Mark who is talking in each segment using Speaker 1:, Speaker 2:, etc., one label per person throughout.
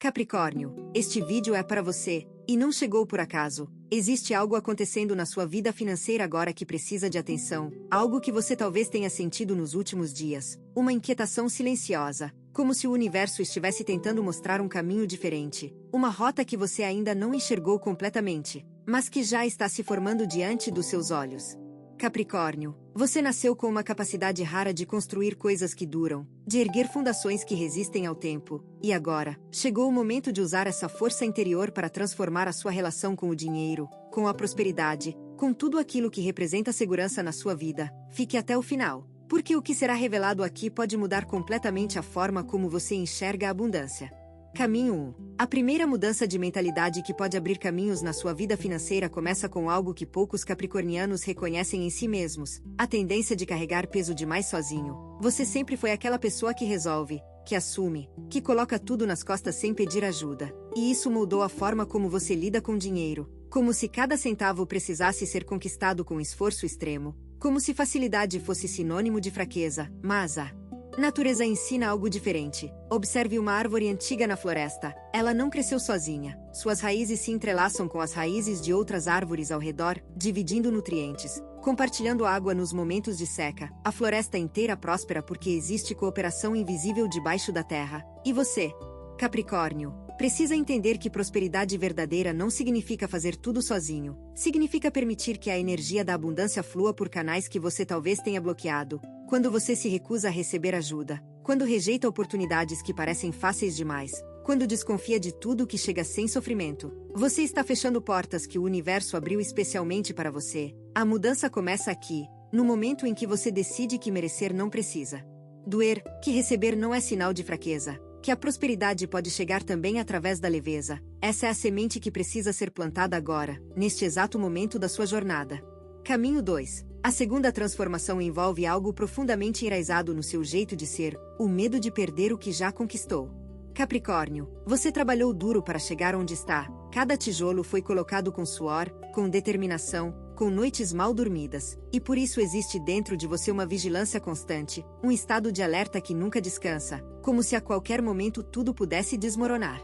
Speaker 1: Capricórnio, este vídeo é para você, e não chegou por acaso. Existe algo acontecendo na sua vida financeira agora que precisa de atenção, algo que você talvez tenha sentido nos últimos dias, uma inquietação silenciosa, como se o universo estivesse tentando mostrar um caminho diferente, uma rota que você ainda não enxergou completamente, mas que já está se formando diante dos seus olhos. Capricórnio, você nasceu com uma capacidade rara de construir coisas que duram, de erguer fundações que resistem ao tempo, e agora, chegou o momento de usar essa força interior para transformar a sua relação com o dinheiro, com a prosperidade, com tudo aquilo que representa segurança na sua vida. Fique até o final, porque o que será revelado aqui pode mudar completamente a forma como você enxerga a abundância. Caminho 1. A primeira mudança de mentalidade que pode abrir caminhos na sua vida financeira começa com algo que poucos capricornianos reconhecem em si mesmos: a tendência de carregar peso demais sozinho. Você sempre foi aquela pessoa que resolve, que assume, que coloca tudo nas costas sem pedir ajuda. E isso moldou a forma como você lida com dinheiro, como se cada centavo precisasse ser conquistado com esforço extremo, como se facilidade fosse sinônimo de fraqueza. Mas a natureza ensina algo diferente. Observe uma árvore antiga na floresta. Ela não cresceu sozinha. Suas raízes se entrelaçam com as raízes de outras árvores ao redor, dividindo nutrientes, compartilhando água nos momentos de seca. A floresta inteira próspera porque existe cooperação invisível debaixo da terra. E você, Capricórnio, precisa entender que prosperidade verdadeira não significa fazer tudo sozinho. Significa permitir que a energia da abundância flua por canais que você talvez tenha bloqueado. Quando você se recusa a receber ajuda, quando rejeita oportunidades que parecem fáceis demais, quando desconfia de tudo que chega sem sofrimento, você está fechando portas que o universo abriu especialmente para você. A mudança começa aqui, no momento em que você decide que merecer não precisa doer, que receber não é sinal de fraqueza, que a prosperidade pode chegar também através da leveza. Essa é a semente que precisa ser plantada agora, neste exato momento da sua jornada. Caminho 2. A segunda transformação envolve algo profundamente enraizado no seu jeito de ser: o medo de perder o que já conquistou. Capricórnio, você trabalhou duro para chegar onde está. Cada tijolo foi colocado com suor, com determinação, com noites mal dormidas, e por isso existe dentro de você uma vigilância constante, um estado de alerta que nunca descansa, como se a qualquer momento tudo pudesse desmoronar.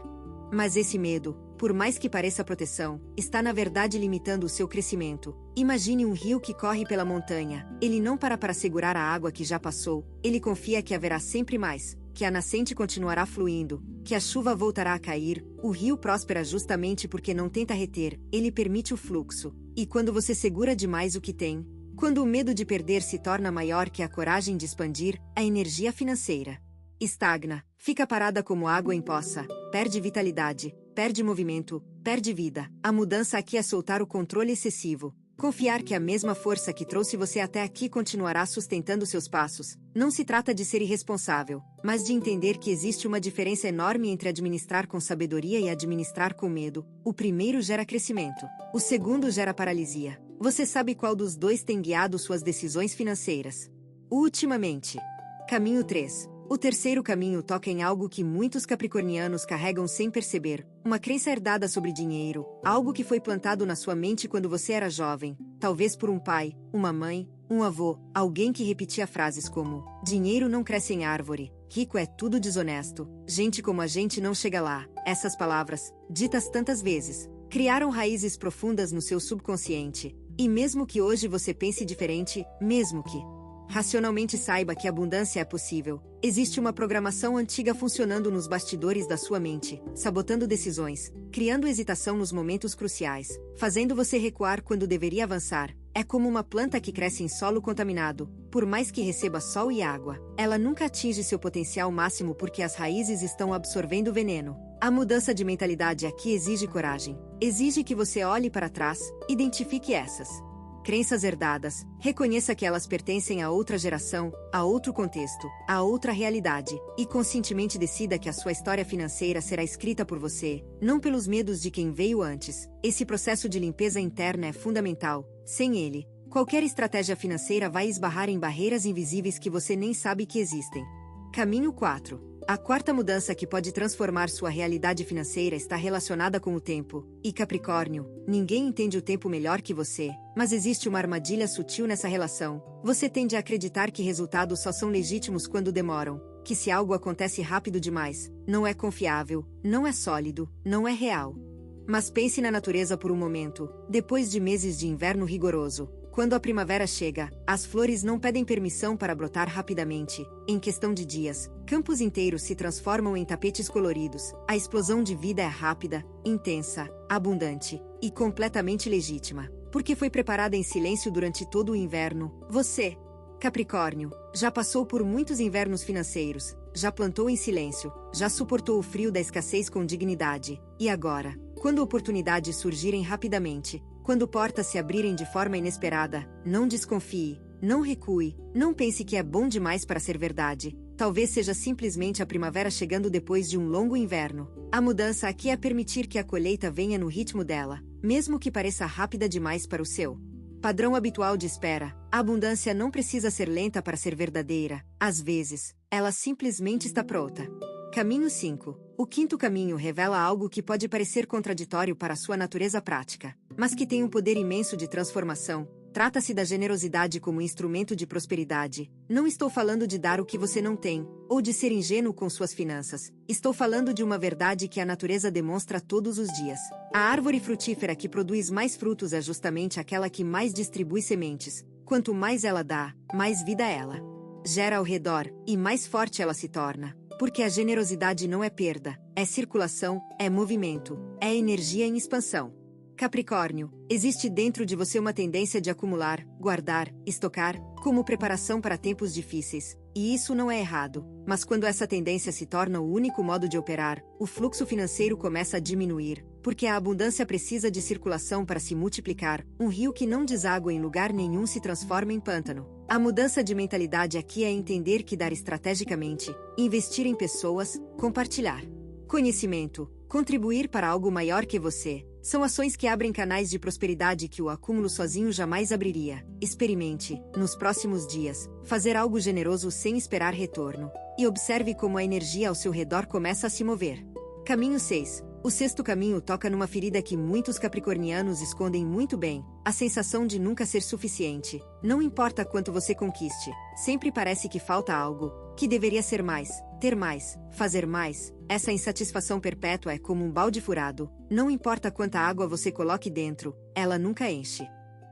Speaker 1: Mas esse medo, por mais que pareça proteção, está na verdade limitando o seu crescimento. Imagine um rio que corre pela montanha. Ele não para segurar a água que já passou, ele confia que haverá sempre mais, que a nascente continuará fluindo, que a chuva voltará a cair. O rio prospera justamente porque não tenta reter, ele permite o fluxo. E quando você segura demais o que tem, quando o medo de perder se torna maior que a coragem de expandir, a energia financeira estagna, fica parada como água em poça, perde vitalidade, perde movimento, perde vida. A mudança aqui é soltar o controle excessivo, confiar que a mesma força que trouxe você até aqui continuará sustentando seus passos. Não se trata de ser irresponsável, mas de entender que existe uma diferença enorme entre administrar com sabedoria e administrar com medo. O primeiro gera crescimento, o segundo gera paralisia. Você sabe qual dos dois tem guiado suas decisões financeiras? Ultimamente. Caminho 3. O terceiro caminho toca em algo que muitos capricornianos carregam sem perceber: uma crença herdada sobre dinheiro, algo que foi plantado na sua mente quando você era jovem, talvez por um pai, uma mãe, um avô, alguém que repetia frases como: dinheiro não cresce em árvore, rico é tudo desonesto, gente como a gente não chega lá. Essas palavras, ditas tantas vezes, criaram raízes profundas no seu subconsciente, e mesmo que hoje você pense diferente, mesmo que racionalmente saiba que a abundância é possível, existe uma programação antiga funcionando nos bastidores da sua mente, sabotando decisões, criando hesitação nos momentos cruciais, fazendo você recuar quando deveria avançar. É como uma planta que cresce em solo contaminado. Por mais que receba sol e água, ela nunca atinge seu potencial máximo porque as raízes estão absorvendo veneno. A mudança de mentalidade aqui exige coragem. Exige que você olhe para trás, identifique essas crenças herdadas, reconheça que elas pertencem a outra geração, a outro contexto, a outra realidade, e conscientemente decida que a sua história financeira será escrita por você, não pelos medos de quem veio antes. Esse processo de limpeza interna é fundamental. Sem ele, qualquer estratégia financeira vai esbarrar em barreiras invisíveis que você nem sabe que existem. Caminho 4. A quarta mudança que pode transformar sua realidade financeira está relacionada com o tempo. E Capricórnio, ninguém entende o tempo melhor que você, mas existe uma armadilha sutil nessa relação. Você tende a acreditar que resultados só são legítimos quando demoram, que se algo acontece rápido demais, não é confiável, não é sólido, não é real. Mas pense na natureza por um momento. Depois de meses de inverno rigoroso, quando a primavera chega, as flores não pedem permissão para brotar rapidamente. Em questão de dias, campos inteiros se transformam em tapetes coloridos. A explosão de vida é rápida, intensa, abundante e completamente legítima, porque foi preparada em silêncio durante todo o inverno. Você, Capricórnio, já passou por muitos invernos financeiros, já plantou em silêncio, já suportou o frio da escassez com dignidade. E agora, quando oportunidades surgirem rapidamente, quando portas se abrirem de forma inesperada, não desconfie, não recue, não pense que é bom demais para ser verdade. Talvez seja simplesmente a primavera chegando depois de um longo inverno. A mudança aqui é permitir que a colheita venha no ritmo dela, mesmo que pareça rápida demais para o seu padrão habitual de espera. A abundância não precisa ser lenta para ser verdadeira. Às vezes, ela simplesmente está pronta. Caminho 5. O quinto caminho revela algo que pode parecer contraditório para sua natureza prática, mas que tem um poder imenso de transformação. Trata-se da generosidade como instrumento de prosperidade. Não estou falando de dar o que você não tem, ou de ser ingênuo com suas finanças. Estou falando de uma verdade que a natureza demonstra todos os dias. A árvore frutífera que produz mais frutos é justamente aquela que mais distribui sementes. Quanto mais ela dá, mais vida ela gera ao redor, e mais forte ela se torna. Porque a generosidade não é perda, é circulação, é movimento, é energia em expansão. Capricórnio, existe dentro de você uma tendência de acumular, guardar, estocar, como preparação para tempos difíceis. E isso não é errado, mas quando essa tendência se torna o único modo de operar, o fluxo financeiro começa a diminuir, porque a abundância precisa de circulação para se multiplicar. Um rio que não deságua em lugar nenhum se transforma em pântano. A mudança de mentalidade aqui é entender que dar estrategicamente, investir em pessoas, compartilhar conhecimento, contribuir para algo maior que você, são ações que abrem canais de prosperidade que o acúmulo sozinho jamais abriria. Experimente, nos próximos dias, fazer algo generoso sem esperar retorno, e observe como a energia ao seu redor começa a se mover. Caminho 6. O sexto caminho toca numa ferida que muitos capricornianos escondem muito bem, a sensação de nunca ser suficiente. Não importa quanto você conquiste, sempre parece que falta algo, que deveria ser mais, ter mais, fazer mais. Essa insatisfação perpétua é como um balde furado. Não importa quanta água você coloque dentro, ela nunca enche.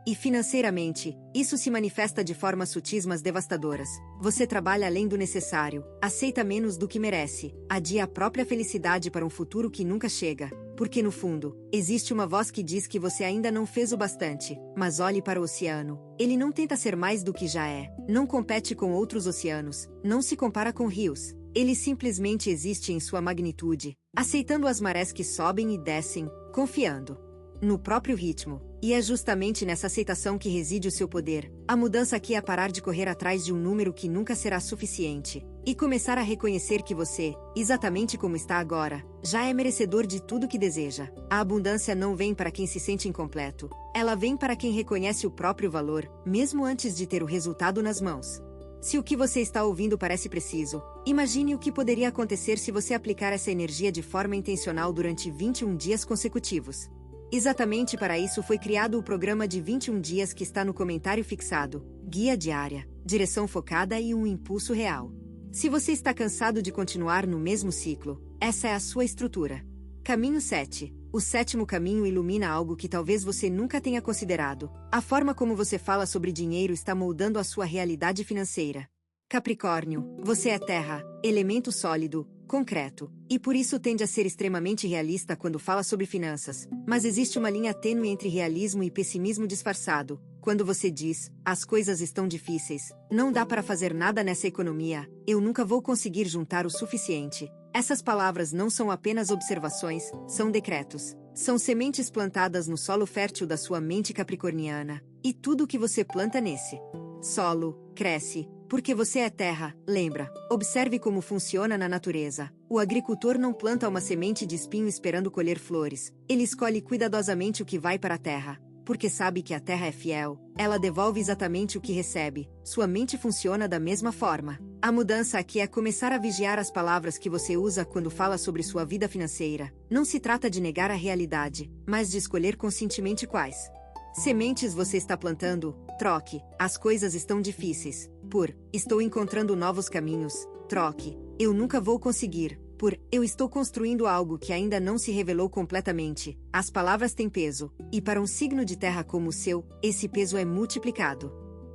Speaker 1: E financeiramente, isso se manifesta de formas sutis mas devastadoras. Você trabalha além do necessário, aceita menos do que merece, adia a própria felicidade para um futuro que nunca chega. Porque no fundo, existe uma voz que diz que você ainda não fez o bastante. Mas olhe para o oceano. Ele não tenta ser mais do que já é, não compete com outros oceanos, não se compara com rios. Ele simplesmente existe em sua magnitude, aceitando as marés que sobem e descem, confiando no próprio ritmo. E é justamente nessa aceitação que reside o seu poder. A mudança aqui é parar de correr atrás de um número que nunca será suficiente, e começar a reconhecer que você, exatamente como está agora, já é merecedor de tudo que deseja. A abundância não vem para quem se sente incompleto, ela vem para quem reconhece o próprio valor, mesmo antes de ter o resultado nas mãos. Se o que você está ouvindo parece preciso, imagine o que poderia acontecer se você aplicar essa energia de forma intencional durante 21 dias consecutivos. Exatamente para isso foi criado o programa de 21 dias que está no comentário fixado, guia diária, direção focada e um impulso real. Se você está cansado de continuar no mesmo ciclo, essa é a sua estrutura. Caminho 7. O sétimo caminho ilumina algo que talvez você nunca tenha considerado. A forma como você fala sobre dinheiro está moldando a sua realidade financeira. Capricórnio, você é terra, elemento sólido, concreto, e por isso tende a ser extremamente realista quando fala sobre finanças. Mas existe uma linha tênue entre realismo e pessimismo disfarçado. Quando você diz, as coisas estão difíceis, não dá para fazer nada nessa economia, eu nunca vou conseguir juntar o suficiente. Essas palavras não são apenas observações, são decretos. São sementes plantadas no solo fértil da sua mente capricorniana. E tudo o que você planta nesse solo, cresce. Porque você é terra, lembra. Observe como funciona na natureza. O agricultor não planta uma semente de espinho esperando colher flores. Ele escolhe cuidadosamente o que vai para a terra. Porque sabe que a terra é fiel. Ela devolve exatamente o que recebe. Sua mente funciona da mesma forma. A mudança aqui é começar a vigiar as palavras que você usa quando fala sobre sua vida financeira. Não se trata de negar a realidade, mas de escolher conscientemente quais sementes você está plantando. Troque, as coisas estão difíceis. Por, estou encontrando novos caminhos. Troque. Eu nunca vou conseguir. Por eu estou construindo algo que ainda não se revelou completamente. As palavras têm peso, e para um signo de terra como o seu, esse peso é multiplicado.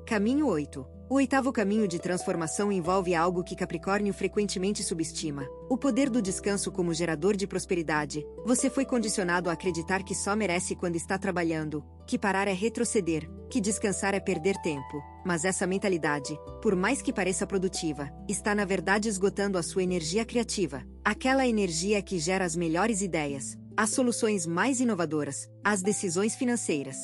Speaker 1: Caminho 8. O oitavo caminho de transformação envolve algo que Capricórnio frequentemente subestima: o poder do descanso como gerador de prosperidade. Você foi condicionado a acreditar que só merece quando está trabalhando, que parar é retroceder, que descansar é perder tempo. Mas essa mentalidade, por mais que pareça produtiva, está na verdade esgotando a sua energia criativa. Aquela energia que gera as melhores ideias, as soluções mais inovadoras, as decisões financeiras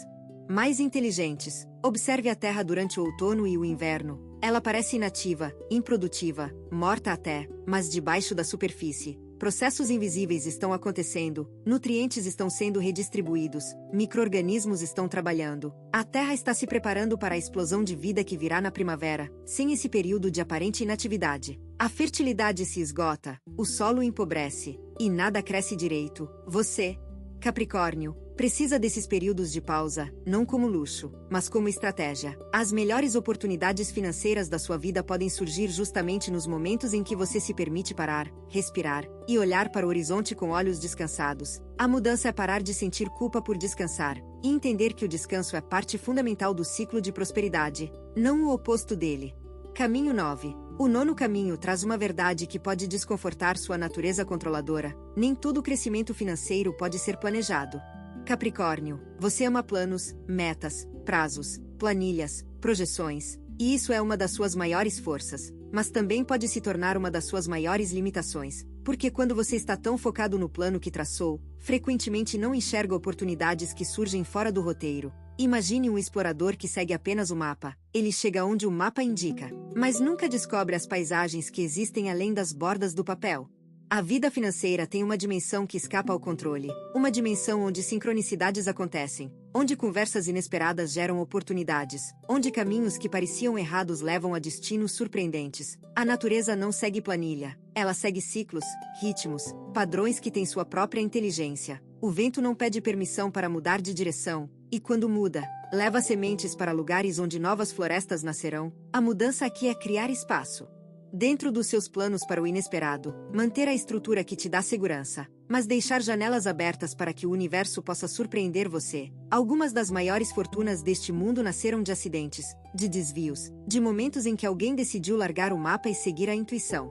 Speaker 1: mais inteligentes. Observe a Terra durante o outono e o inverno. Ela parece inativa, improdutiva, morta até, mas debaixo da superfície, processos invisíveis estão acontecendo, nutrientes estão sendo redistribuídos, micro-organismos estão trabalhando. A Terra está se preparando para a explosão de vida que virá na primavera, sem esse período de aparente inatividade. A fertilidade se esgota, o solo empobrece, e nada cresce direito. Você, Capricórnio, precisa desses períodos de pausa, não como luxo, mas como estratégia. As melhores oportunidades financeiras da sua vida podem surgir justamente nos momentos em que você se permite parar, respirar e olhar para o horizonte com olhos descansados. A mudança é parar de sentir culpa por descansar e entender que o descanso é parte fundamental do ciclo de prosperidade, não o oposto dele. Caminho 9. O nono caminho traz uma verdade que pode desconfortar sua natureza controladora. Nem todo crescimento financeiro pode ser planejado. Capricórnio, você ama planos, metas, prazos, planilhas, projeções, e isso é uma das suas maiores forças, mas também pode se tornar uma das suas maiores limitações, porque quando você está tão focado no plano que traçou, frequentemente não enxerga oportunidades que surgem fora do roteiro. Imagine um explorador que segue apenas o mapa. Ele chega onde o mapa indica, mas nunca descobre as paisagens que existem além das bordas do papel. A vida financeira tem uma dimensão que escapa ao controle, uma dimensão onde sincronicidades acontecem, onde conversas inesperadas geram oportunidades, onde caminhos que pareciam errados levam a destinos surpreendentes. A natureza não segue planilha, ela segue ciclos, ritmos, padrões que têm sua própria inteligência. O vento não pede permissão para mudar de direção, e quando muda, leva sementes para lugares onde novas florestas nascerão. A mudança aqui é criar espaço dentro dos seus planos para o inesperado, manter a estrutura que te dá segurança, mas deixar janelas abertas para que o universo possa surpreender você. Algumas das maiores fortunas deste mundo nasceram de acidentes, de desvios, de momentos em que alguém decidiu largar o mapa e seguir a intuição.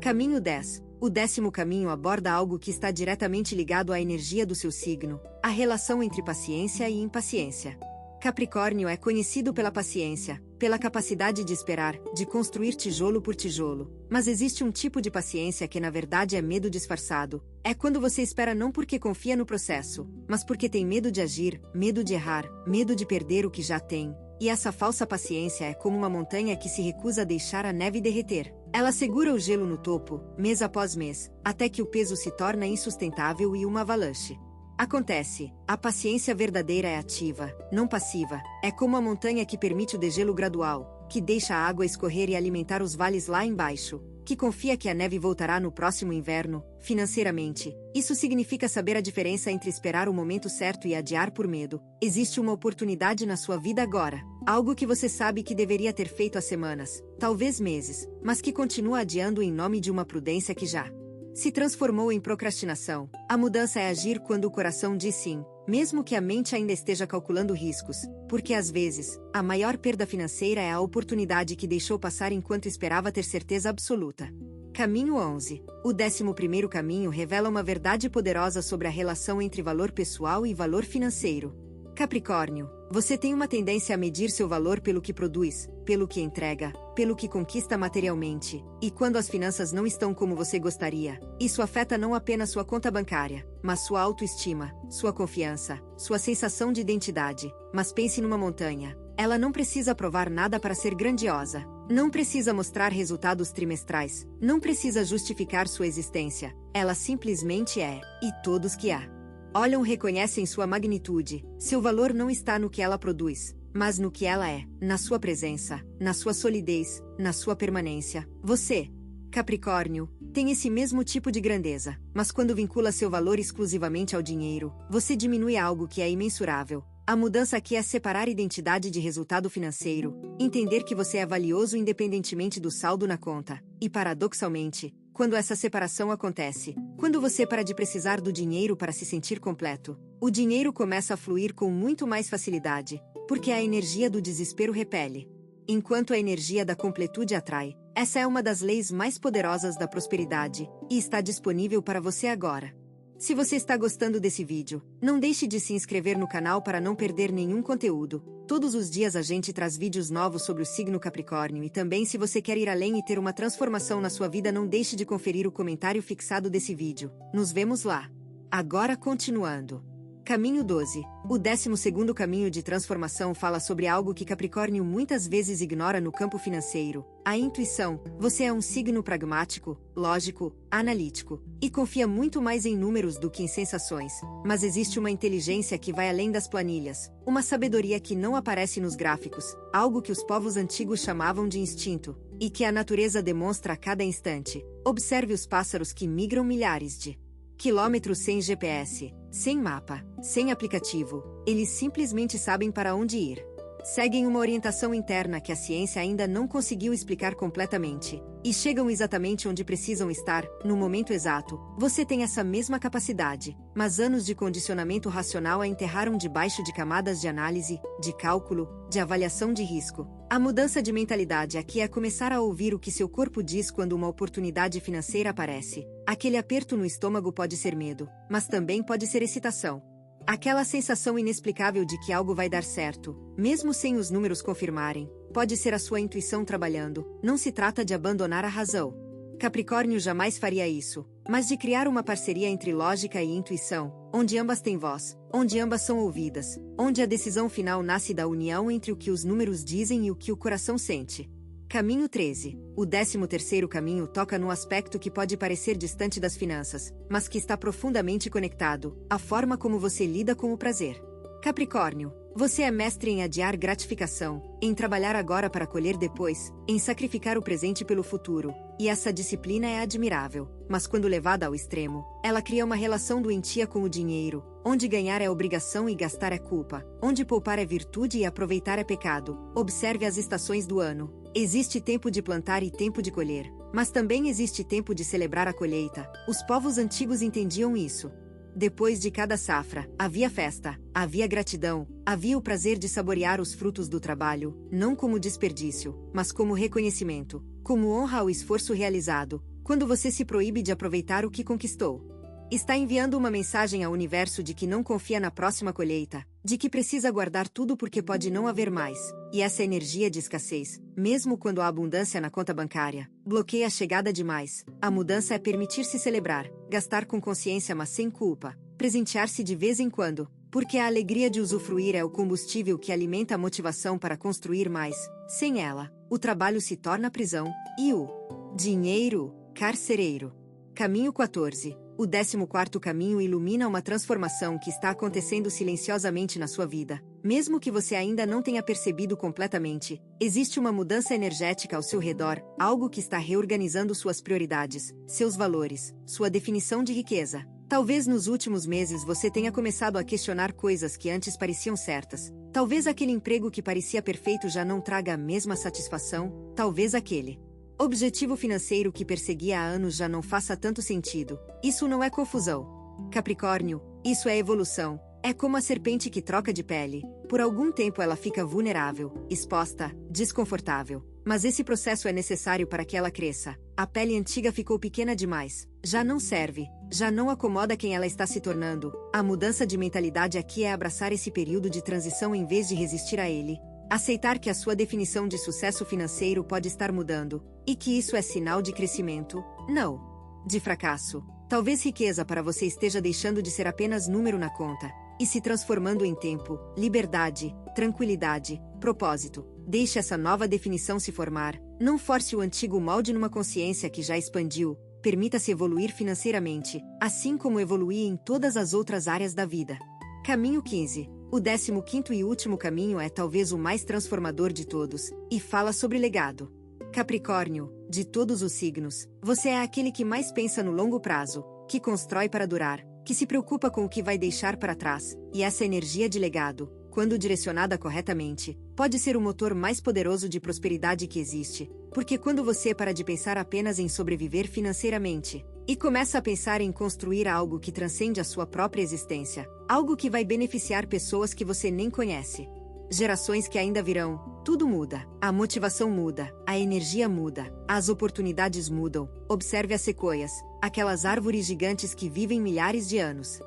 Speaker 1: Caminho 10. O 10º caminho aborda algo que está diretamente ligado à energia do seu signo, a relação entre paciência e impaciência. Capricórnio é conhecido pela paciência, pela capacidade de esperar, de construir tijolo por tijolo. Mas existe um tipo de paciência que na verdade é medo disfarçado. É quando você espera não porque confia no processo, mas porque tem medo de agir, medo de errar, medo de perder o que já tem. E essa falsa paciência é como uma montanha que se recusa a deixar a neve derreter. Ela segura o gelo no topo, mês após mês, até que o peso se torna insustentável e uma avalanche. Acontece, a paciência verdadeira é ativa, não passiva. É como a montanha que permite o degelo gradual, que deixa a água escorrer e alimentar os vales lá embaixo, que confia que a neve voltará no próximo inverno. Financeiramente, isso significa saber a diferença entre esperar o momento certo e adiar por medo. Existe uma oportunidade na sua vida agora, algo que você sabe que deveria ter feito há semanas, talvez meses, mas que continua adiando em nome de uma prudência que já se transformou em procrastinação. A mudança é agir quando o coração diz sim, mesmo que a mente ainda esteja calculando riscos, porque às vezes, a maior perda financeira é a oportunidade que deixou passar enquanto esperava ter certeza absoluta. Caminho 11. O 11º caminho revela uma verdade poderosa sobre a relação entre valor pessoal e valor financeiro. Capricórnio, você tem uma tendência a medir seu valor pelo que produz, pelo que entrega, pelo que conquista materialmente, e quando as finanças não estão como você gostaria, isso afeta não apenas sua conta bancária, mas sua autoestima, sua confiança, sua sensação de identidade. Mas pense numa montanha. Ela não precisa provar nada para ser grandiosa. Não precisa mostrar resultados trimestrais. Não precisa justificar sua existência. Ela simplesmente é, e todos que a olham reconhecem sua magnitude. Seu valor não está no que ela produz, mas no que ela é, na sua presença, na sua solidez, na sua permanência. Você, Capricórnio, tem esse mesmo tipo de grandeza, mas quando vincula seu valor exclusivamente ao dinheiro, você diminui algo que é imensurável: A mudança aqui é separar identidade de resultado financeiro, entender que você é valioso independentemente do saldo na conta. E paradoxalmente, quando essa separação acontece, quando você para de precisar do dinheiro para se sentir completo, o dinheiro começa a fluir com muito mais facilidade, porque a energia do desespero repele, enquanto a energia da completude atrai. Essa é uma das leis mais poderosas da prosperidade, e está disponível para você agora. Se você está gostando desse vídeo, não deixe de se inscrever no canal para não perder nenhum conteúdo. Todos os dias a gente traz vídeos novos sobre o signo Capricórnio e também se você quer ir além e ter uma transformação na sua vida, não deixe de conferir o comentário fixado desse vídeo. Nos vemos lá. Agora continuando. Caminho 12. O 12º caminho de transformação fala sobre algo que Capricórnio muitas vezes ignora no campo financeiro: a intuição. Você é um signo pragmático, lógico, analítico, e confia muito mais em números do que em sensações. Mas existe uma inteligência que vai além das planilhas, uma sabedoria que não aparece nos gráficos, algo que os povos antigos chamavam de instinto, e que a natureza demonstra a cada instante. Observe os pássaros que migram milhares de quilômetros sem GPS, sem mapa, sem aplicativo, eles simplesmente sabem para onde ir. Seguem uma orientação interna que a ciência ainda não conseguiu explicar completamente, e chegam exatamente onde precisam estar, no momento exato. Você tem essa mesma capacidade, mas anos de condicionamento racional a enterraram debaixo de camadas de análise, de cálculo, de avaliação de risco. A mudança de mentalidade aqui é começar a ouvir o que seu corpo diz quando uma oportunidade financeira aparece. Aquele aperto no estômago pode ser medo, mas também pode ser excitação. Aquela sensação inexplicável de que algo vai dar certo, mesmo sem os números confirmarem, pode ser a sua intuição trabalhando. Não se trata de abandonar a razão. Capricórnio jamais faria isso, mas de criar uma parceria entre lógica e intuição, onde ambas têm voz, onde ambas são ouvidas, onde a decisão final nasce da união entre o que os números dizem e o que o coração sente. Caminho 13. O 13º caminho toca num aspecto que pode parecer distante das finanças, mas que está profundamente conectado: a forma como você lida com o prazer. Capricórnio, você é mestre em adiar gratificação, em trabalhar agora para colher depois, em sacrificar o presente pelo futuro, e essa disciplina é admirável, mas quando levada ao extremo, ela cria uma relação doentia com o dinheiro, onde ganhar é obrigação e gastar é culpa, onde poupar é virtude e aproveitar é pecado. Observe as estações do ano. Existe tempo de plantar e tempo de colher, mas também existe tempo de celebrar a colheita. Os povos antigos entendiam isso. Depois de cada safra, havia festa, havia gratidão, havia o prazer de saborear os frutos do trabalho, não como desperdício, mas como reconhecimento, como honra ao esforço realizado. Quando você se proíbe de aproveitar o que conquistou, está enviando uma mensagem ao universo de que não confia na próxima colheita, de que precisa guardar tudo porque pode não haver mais. E essa energia de escassez, mesmo quando há abundância na conta bancária, bloqueia a chegada de mais. A mudança é permitir-se celebrar, gastar com consciência mas sem culpa, presentear-se de vez em quando, porque a alegria de usufruir é o combustível que alimenta a motivação para construir mais. Sem ela, o trabalho se torna prisão, e o dinheiro, carcereiro. Caminho 14. O 14º caminho ilumina uma transformação que está acontecendo silenciosamente na sua vida. Mesmo que você ainda não tenha percebido completamente, existe uma mudança energética ao seu redor, algo que está reorganizando suas prioridades, seus valores, sua definição de riqueza. Talvez nos últimos meses você tenha começado a questionar coisas que antes pareciam certas. Talvez aquele emprego que parecia perfeito já não traga a mesma satisfação. Talvez aquele objetivo financeiro que perseguia há anos já não faça tanto sentido. Isso não é confusão, Capricórnio, isso é evolução. É como a serpente que troca de pele. Por algum tempo ela fica vulnerável, exposta, desconfortável. Mas esse processo é necessário para que ela cresça. A pele antiga ficou pequena demais. Já não serve. Já não acomoda quem ela está se tornando. A mudança de mentalidade aqui é abraçar esse período de transição em vez de resistir a ele. Aceitar que a sua definição de sucesso financeiro pode estar mudando, e que isso é sinal de crescimento, não de fracasso. Talvez riqueza para você esteja deixando de ser apenas número na conta, e se transformando em tempo, liberdade, tranquilidade, propósito. Deixe essa nova definição se formar. Não force o antigo molde numa consciência que já expandiu. Permita-se evoluir financeiramente, assim como evoluir em todas as outras áreas da vida. Caminho 15. O 15º e último caminho é talvez o mais transformador de todos, e fala sobre legado. Capricórnio, de todos os signos, você é aquele que mais pensa no longo prazo, que constrói para durar, que se preocupa com o que vai deixar para trás, e essa energia de legado, quando direcionada corretamente, pode ser o motor mais poderoso de prosperidade que existe, porque quando você para de pensar apenas em sobreviver financeiramente e começa a pensar em construir algo que transcende a sua própria existência, algo que vai beneficiar pessoas que você nem conhece, gerações que ainda virão, tudo muda. A motivação muda, a energia muda, as oportunidades mudam. Observe as sequoias, aquelas árvores gigantes que vivem milhares de anos.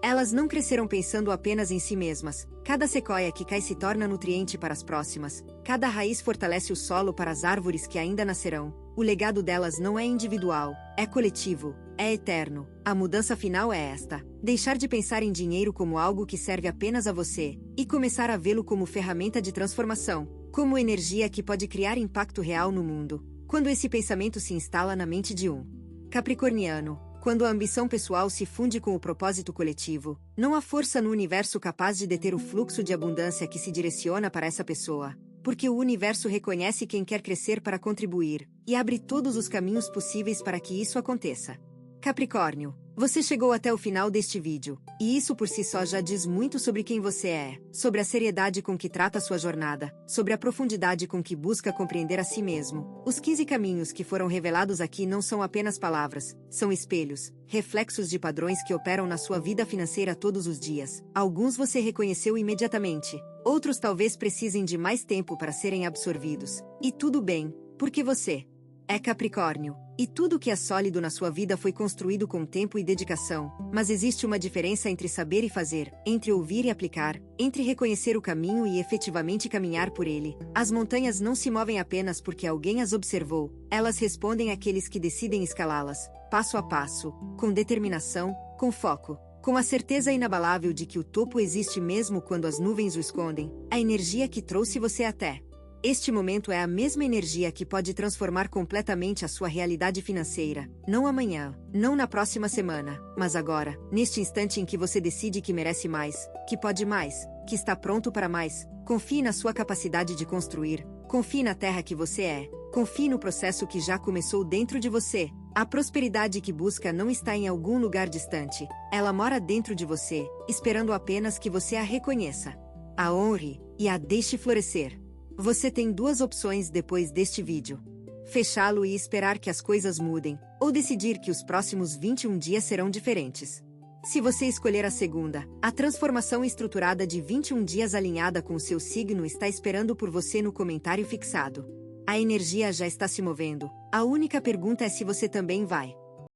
Speaker 1: Elas não cresceram pensando apenas em si mesmas. Cada sequoia que cai se torna nutriente para as próximas. Cada raiz fortalece o solo para as árvores que ainda nascerão. O legado delas não é individual, é coletivo, é eterno. A mudança final é esta: deixar de pensar em dinheiro como algo que serve apenas a você e começar a vê-lo como ferramenta de transformação, como energia que pode criar impacto real no mundo. Quando esse pensamento se instala na mente de um capricorniano, quando a ambição pessoal se funde com o propósito coletivo, não há força no universo capaz de deter o fluxo de abundância que se direciona para essa pessoa, porque o universo reconhece quem quer crescer para contribuir e abre todos os caminhos possíveis para que isso aconteça. Capricórnio, você chegou até o final deste vídeo, e isso por si só já diz muito sobre quem você é, sobre a seriedade com que trata sua jornada, sobre a profundidade com que busca compreender a si mesmo. Os 15 caminhos que foram revelados aqui não são apenas palavras, são espelhos, reflexos de padrões que operam na sua vida financeira todos os dias. Alguns você reconheceu imediatamente, outros talvez precisem de mais tempo para serem absorvidos. E tudo bem, porque você é Capricórnio. E tudo que é sólido na sua vida foi construído com tempo e dedicação, mas existe uma diferença entre saber e fazer, entre ouvir e aplicar, entre reconhecer o caminho e efetivamente caminhar por ele. As montanhas não se movem apenas porque alguém as observou, elas respondem àqueles que decidem escalá-las, passo a passo, com determinação, com foco, com a certeza inabalável de que o topo existe mesmo quando as nuvens o escondem, a energia que trouxe você até este momento é a mesma energia que pode transformar completamente a sua realidade financeira, não amanhã, não na próxima semana, mas agora, neste instante em que você decide que merece mais, que pode mais, que está pronto para mais. Confie na sua capacidade de construir, confie na terra que você é, confie no processo que já começou dentro de você. A prosperidade que busca não está em algum lugar distante, ela mora dentro de você, esperando apenas que você a reconheça, a honre e a deixe florescer. Você tem duas opções depois deste vídeo: fechá-lo e esperar que as coisas mudem, ou decidir que os próximos 21 dias serão diferentes. Se você escolher a segunda, a transformação estruturada de 21 dias alinhada com o seu signo está esperando por você no comentário fixado. A energia já está se movendo, a única pergunta é se você também vai.